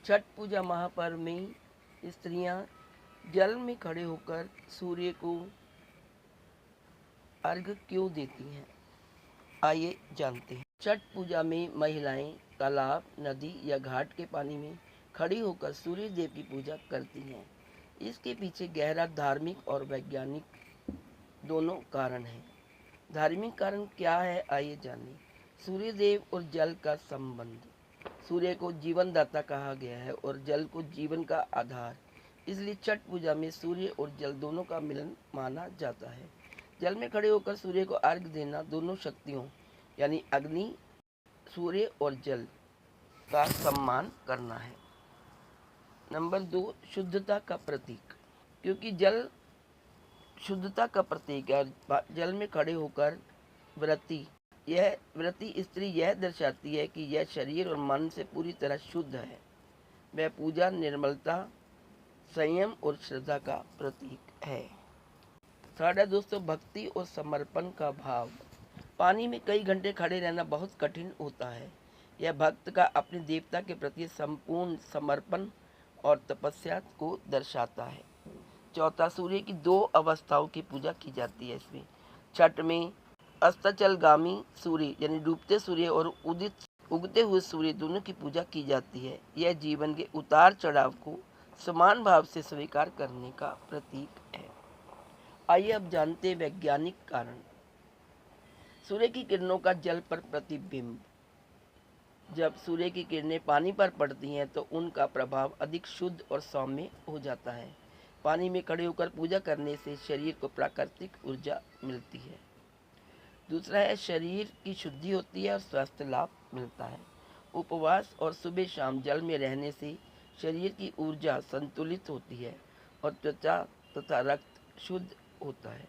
छठ पूजा महापर्व में स्त्रियां जल में खड़े होकर सूर्य को अर्घ्य क्यों देती हैं, आइए जानते हैं। छठ पूजा में महिलाएं तालाब, नदी या घाट के पानी में खड़ी होकर सूर्य देव की पूजा करती हैं। इसके पीछे गहरा धार्मिक और वैज्ञानिक दोनों कारण हैं। धार्मिक कारण क्या है, आइए जानें। सूर्य देव और जल का संबंध। सूर्य को जीवनदाता कहा गया है और जल को जीवन का आधार, इसलिए छठ पूजा में सूर्य और जल दोनों का मिलन माना जाता है। जल में खड़े होकर सूर्य को अर्घ्य देना दोनों शक्तियों यानी अग्नि, सूर्य और जल का सम्मान करना है। नंबर 2, शुद्धता का प्रतीक। क्योंकि जल शुद्धता का प्रतीक है और जल में खड़े होकर व्रती स्त्री यह दर्शाती है कि यह शरीर और मन से पूरी तरह शुद्ध है। वह पूजा, निर्मलता, संयम और श्रद्धा का प्रतीक है। साढ़ा दोस्तों, भक्ति और समर्पण का भाव। पानी में कई घंटे खड़े रहना बहुत कठिन होता है। यह भक्त का अपने देवता के प्रति संपूर्ण समर्पण और तपस्या को दर्शाता है। चौथा, सूर्य की 2 अवस्थाओं की पूजा की जाती है इसमें। छठ में अस्ताचलगामी सूर्य यानी डूबते सूर्य और उगते हुए सूर्य दोनों की पूजा की जाती है। यह जीवन के उतार चढ़ाव को समान भाव से स्वीकार करने का प्रतीक है। आइए अब जानते हैं वैज्ञानिक कारण। सूर्य की किरणों का जल पर प्रतिबिंब। जब सूर्य की किरणें पानी पर पड़ती हैं तो उनका प्रभाव अधिक शुद्ध और सौम्य हो जाता है। पानी में खड़े होकर पूजा करने से शरीर को प्राकृतिक ऊर्जा मिलती है। दूसरा है, शरीर की शुद्धि होती है और स्वास्थ्य लाभ मिलता है। उपवास और सुबह शाम जल में रहने से शरीर की ऊर्जा संतुलित होती है और त्वचा तथा रक्त शुद्ध होता है।